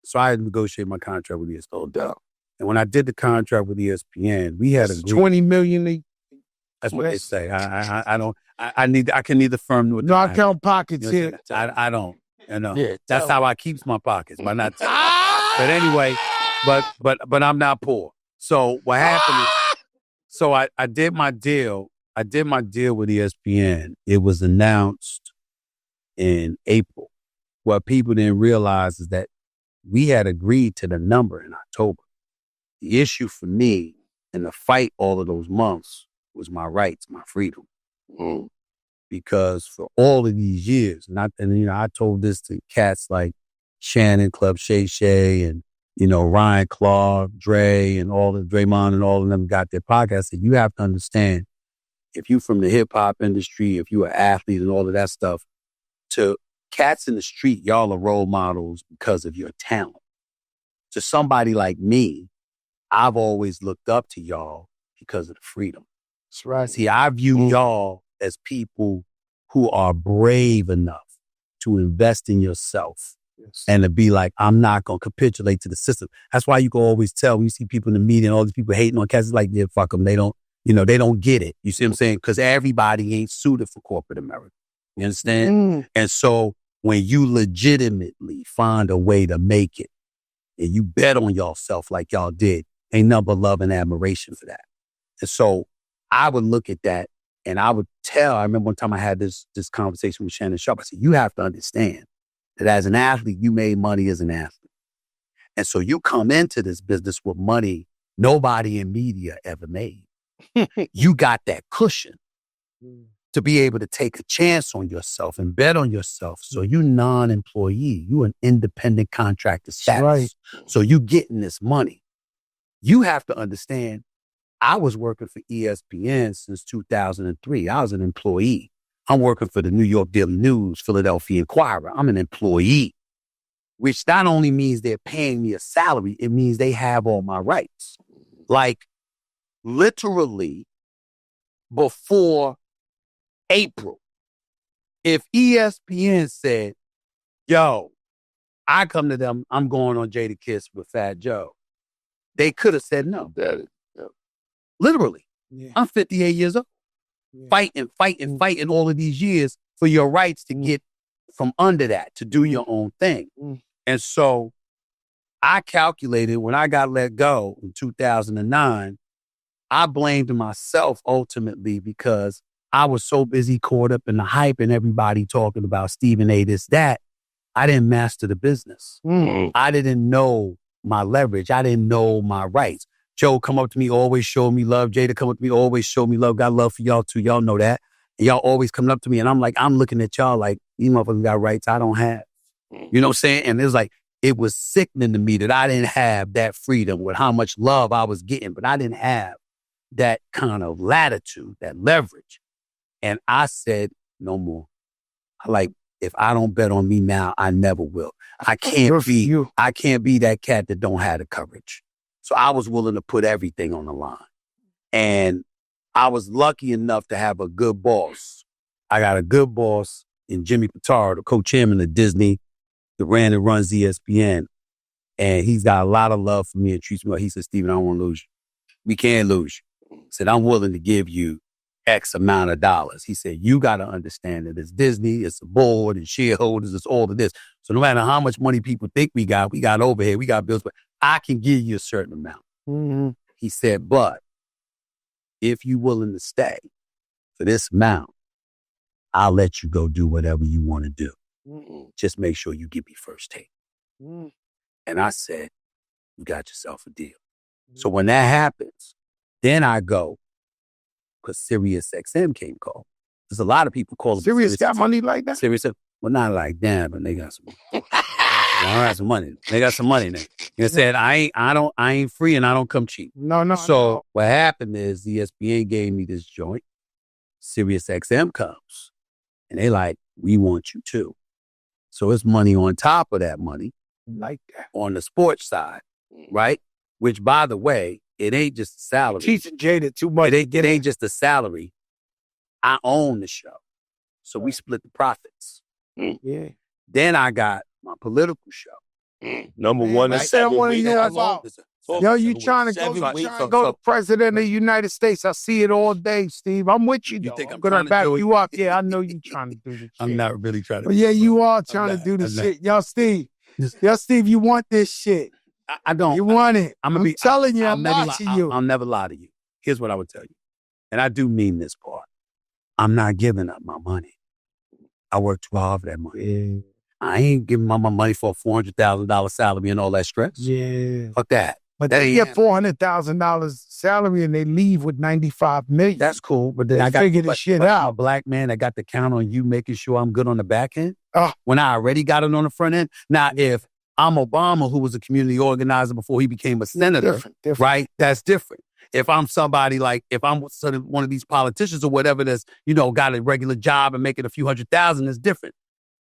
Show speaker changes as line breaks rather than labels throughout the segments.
So I had to negotiate my contract with ESPN. And when I did the contract with ESPN, we had
$20 million.
That's what they say. I can neither firm nor
no. I count pockets here.
I don't. You know, that's how I keeps my pockets by not. But anyway, but I'm not poor. So what happened is, so I did my deal. I did my deal with ESPN. It was announced in April. What people didn't realize is that we had agreed to the number in October. The issue for me and the fight all of those months was my rights, my freedom. Because for all of these years, I told this to cats like Shannon, Club Shay Shay, and Ryan Clark, Dre, and all the Draymond and all of them got their podcasts. And you have to understand, if you from the hip hop industry, if you are athlete and all of that stuff, to cats in the street, y'all are role models because of your talent. To somebody like me, I've always looked up to y'all because of the freedom.
That's right.
See, I view y'all as people who are brave enough to invest in yourself and to be like, I'm not going to capitulate to the system. That's why you can always tell when you see people in the media and all these people hating on cats, it's like, yeah, fuck them. They don't get it. You see what I'm saying? Because everybody ain't suited for corporate America. You understand? And so when you legitimately find a way to make it and you bet on yourself like y'all did, ain't nothing but love and admiration for that. And so I would look at that and I would I remember one time I had this conversation with Shannon Sharpe. I said, you have to understand that as an athlete, you made money as an athlete. And so you come into this business with money nobody in media ever made. You got that cushion to be able to take a chance on yourself and bet on yourself. So you non-employee, you an independent contractor status. Right. So you getting this money. You have to understand, I was working for ESPN since 2003. I was an employee. I'm working for the New York Daily News, Philadelphia Inquirer. I'm an employee, which not only means they're paying me a salary, it means they have all my rights. Like literally before April, if ESPN said, yo, I come to them, I'm going on Jadakiss with Fat Joe, they could have said no. Literally. Yeah. I'm 58 years old. Yeah. Fighting all of these years for your rights to get from under that, to do your own thing. And so I calculated when I got let go in 2009, I blamed myself ultimately because I was so busy caught up in the hype and everybody talking about Stephen A. this, that. I didn't master the business. I didn't know my leverage. I didn't know my rights. Joe come up to me, always show me love. Jada come up to me, always show me love. Got love for y'all too. Y'all know that. And y'all always coming up to me. And I'm looking at y'all like, you motherfuckers got rights I don't have. You know what I'm saying? And it was sickening to me that I didn't have that freedom with how much love I was getting, but I didn't have that kind of latitude, that leverage. And I said, no more. If I don't bet on me now, I never will. I can't be that cat that don't have the courage. So I was willing to put everything on the line. And I was lucky enough to have a good boss. I got a good boss in Jimmy Pitaro, the co-chairman of Disney, the brand that runs ESPN. And he's got a lot of love for me and treats me well. He said, Stephen, I don't want to lose you. We can't lose you. He said, I'm willing to give you X amount of dollars. He said, you got to understand that it's Disney, it's a board and shareholders, it's all of this. So no matter how much money people think we got overhead, we got bills, but I can give you a certain amount. He said, but if you're willing to stay for this amount, I'll let you go do whatever you want to do. Just make sure you give me first take. And I said, you got yourself a deal. So when that happens, then I go, because Sirius XM came call. There's a lot of people call them.
Sirius got money like that?
Sirius, well, not like that, but they got some money. All right, some money. They got some money now. You said, I ain't free and I don't come cheap.
No.
So what happened is ESPN gave me this joint. Sirius XM comes and they like, we want you too. So it's money on top of that money.
Like that.
On the sports side, right? Which, by the way, it ain't just a salary.
Teaching Jada too much.
It ain't just a salary. I own the show. So we split the profits.
Yeah.
Then I got my political show.
Number one.
I said one of you about. Yo, you trying to go to president of the United States? I see it all day, Steve. I'm with you, though. I'm gonna back you up. Yeah, I know you trying to do this shit.
I'm not really trying to.
But yeah, you are trying to do this shit. Yo, Steve. Yo, Steve, you want this shit.
I don't.
You want it. I'm telling you, I'm watching you.
I'll never lie to you. Here's what I would tell you. And I do mean this part. I'm not giving up my money. I work too hard for that money.
Yeah.
I ain't giving my money for a $400,000 salary and all that stress.
Yeah.
Fuck that.
But they get $400,000 salary and they leave with $95 million.
That's cool. But then I got to figure this shit out. I'm a black man that got to count on you making sure I'm good on the back end. When I already got it on the front end. Now, if I'm Obama, who was a community organizer before he became a senator, different. Right? That's different. If I'm somebody like, if I'm one of these politicians or whatever that's, got a regular job and making a few $100,000, it's different.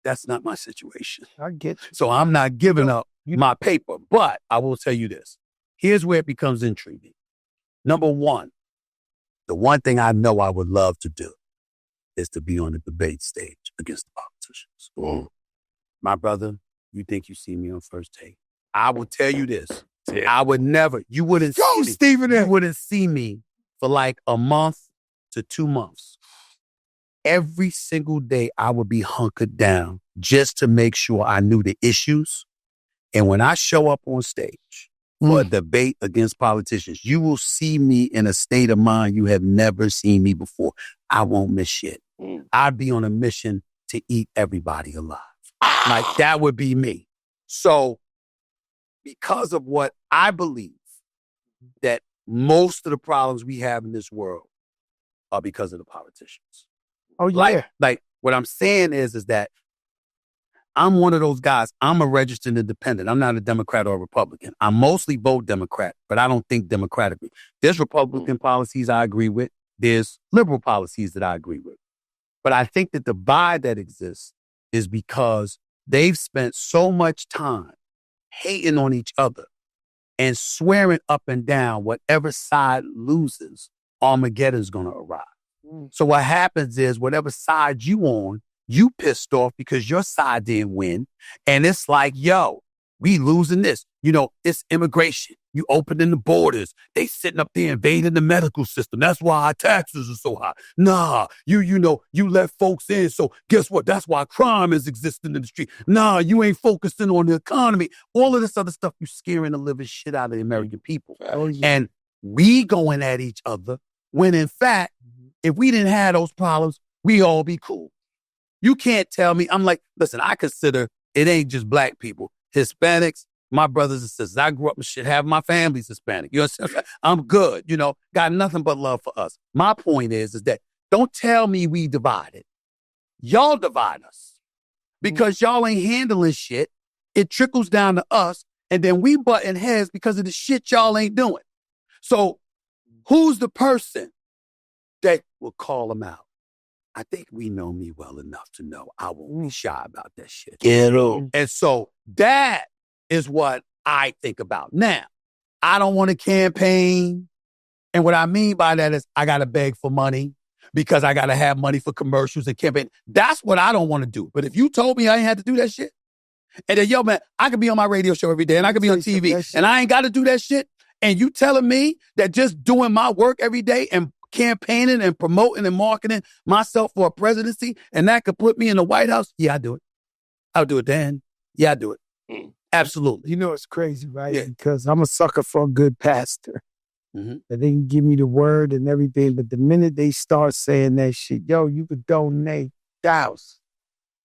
That's not my situation.
I get you.
So I'm not giving up my paper. But I will tell you this. Here's where it becomes intriguing. Number one, the one thing I know I would love to do is to be on the debate stage against the politicians. Mm. My brother, you think you see me on First Take? I will tell you this. I would never, you wouldn't see me for like a month to 2 months. Every single day I would be hunkered down just to make sure I knew the issues. And when I show up on stage for a debate against politicians, you will see me in a state of mind you have never seen me before. I won't miss shit. I'd be on a mission to eat everybody alive. Like that would be me. So because of what I believe that most of the problems we have in this world are because of the politicians.
Oh, yeah.
Like what I'm saying is that I'm one of those guys. I'm a registered independent. I'm not a Democrat or a Republican. I mostly vote Democrat, but I don't think democratically. There's Republican policies I agree with. There's liberal policies that I agree with. But I think that the divide that exists is because they've spent so much time hating on each other and swearing up and down whatever side loses, Armageddon's going to arrive. So what happens is whatever side you on, you pissed off because your side didn't win. And it's like, yo, we losing this. It's immigration. You opening the borders. They sitting up there invading the medical system. That's why our taxes are so high. Nah, you let folks in. So guess what? That's why crime is existing in the street. Nah, you ain't focusing on the economy. All of this other stuff, you scaring the living shit out of the American people. And we going at each other when in fact, if we didn't have those problems, we all be cool. You can't tell me. I'm like, listen, I consider it ain't just black people. Hispanics, my brothers and sisters. I grew up and shit, have my family's Hispanic. You know, I'm good, got nothing but love for us. My point is that don't tell me we divided. Y'all divide us because y'all ain't handling shit. It trickles down to us and then we butting heads because of the shit y'all ain't doing. So who's the person that will call them out? I think we know me well enough to know I won't be shy about that shit. And so that is what I think about. Now, I don't want to campaign. And what I mean by that is I got to beg for money because I got to have money for commercials and campaign. That's what I don't want to do. But if you told me I ain't had to do that shit, and then, yo, man, I could be on my radio show every day and I could be on TV and I ain't got to do that shit. And you telling me that just doing my work every day and campaigning and promoting and marketing myself for a presidency, and that could put me in the White House? Yeah, I do it. I'll do it then. Yeah, I do it. Absolutely.
It's crazy, right? Yeah. Because I'm a sucker for a good pastor. That they can give me the word and everything, but the minute they start saying that shit, yo, you could donate 1,000.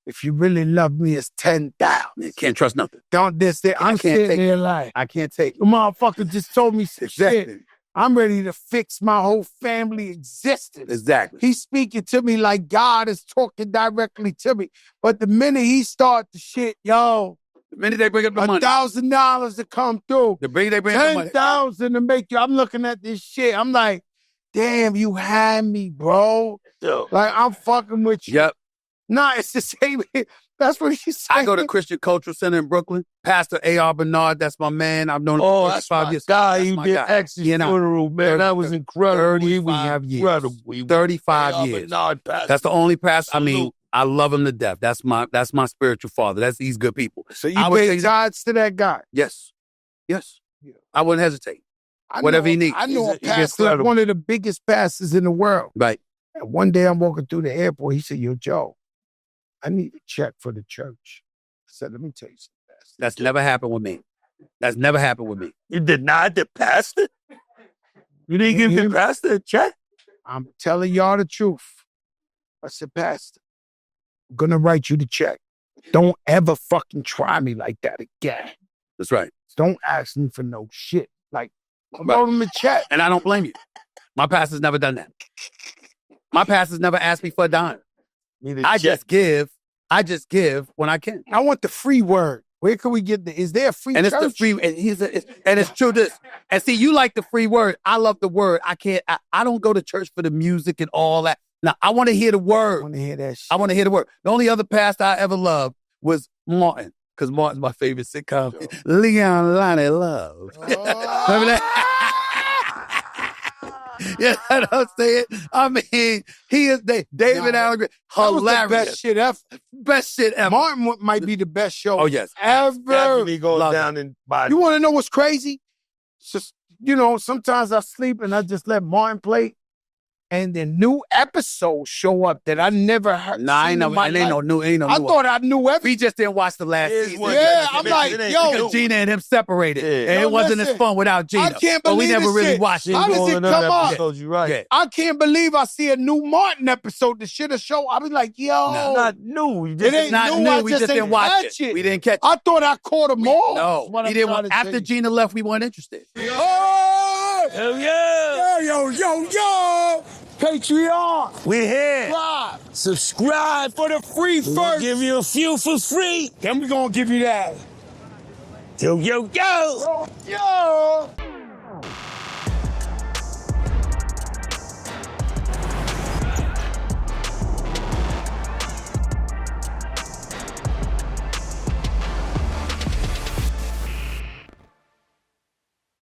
If you really love me, it's 10,000.
Can't trust nothing.
Don't this. I'm sitting there like,
I can't take it.
The motherfucker just told me some shit. I'm ready to fix my whole family existence.
Exactly.
He's speaking to me like God is talking directly to me. But the minute he start the shit, yo,
the minute they bring up the money,
$1,000 to come through,
they bring up the money,
10,000 to make you. I'm looking at this shit. I'm like, damn, you had me, bro.
Yo.
Like I'm fucking with you.
Yep.
Nah, it's the same. That's what he's saying.
I go to Christian Cultural Center in Brooklyn. Pastor A.R. Bernard, that's my man. I've known him for 35 years.
Guy, you did X's funeral, man. That was incredible.
35 years. 35 years. That's the only pastor. I mean, I love him to death. That's my spiritual father. He's good people.
So you
I would
pay
say-
tithes to that guy?
Yes. Yes.
Yeah.
I wouldn't hesitate. Whatever he needs.
I know a
He gets
pastor, like
credible.
one of the biggest pastors in the world.
Right.
And one day I'm walking through the airport. He said, yo, Joe, I need a check for the church. I said, let me tell you something, Pastor.
That's never happened with me. That's never happened with me.
You denied the pastor? You didn't give the pastor a check?
I'm telling y'all the truth. I said, Pastor, I'm going to write you the check. Don't ever fucking try me like that again.
That's right.
Don't ask me for no shit. Like, I
Right.
wrote him a check.
And I don't blame you. My pastor's never done that. My pastor's never asked me for a dime. I just give when I can.
I want the free word. Where can we get is there a free
And
church?
it's the free, and it's true this. And see, you like the free word. I love the word. I don't go to church for the music and all that. Now, I want to hear the
I
word.
want to hear that shit.
I want to hear the word. The only other pastor I ever loved was Martin, because Martin's my favorite sitcom. Leon Lonnie Love. Remember that? Yeah, you know what I'm saying? I mean, he is David Allen Green.
That was the
Hilarious.
best shit ever.
Best shit ever.
Martin might be the best show
Oh, yes.
ever.
Definitely goes
Love
down in body.
You want to know what's crazy? It's just, sometimes I sleep and I just let Martin play, and the new episodes show up that I never heard.
Nah, I ain't
seen
no,
in
it ain't
my
no
life.
new, ain't no
I
new.
thought I knew everything.
We just didn't watch the last
It is
season.
what
Yeah,
it
I'm
is.
like,
It ain't
yo.
new.
Because Gina and him separated.
Yeah.
And
Yo,
it wasn't
listen,
as fun without Gina.
I can't
But we
believe
never
this
really
shit.
watched it.
How does it come up?
You're right.
Yeah.
I can't believe I see a new Martin episode. The shit a show. I be like, yo.
No.
Not new. You
It
just
ain't
Not
new.
new.
I
We
just
just didn't
ain't
watch
catch
it.
it.
We didn't catch it.
I thought I caught them all.
No.
That's what
He
I'm
didn't
trying
want,
to
after
say.
Gina left, we weren't interested.
Oh!
Hell yeah.
Yo. Patreon.
We're here.
Subscribe.
Subscribe for the free
We'll
first.
give
you a few for free.
Then we gonna give you that.
Yo.
Yo.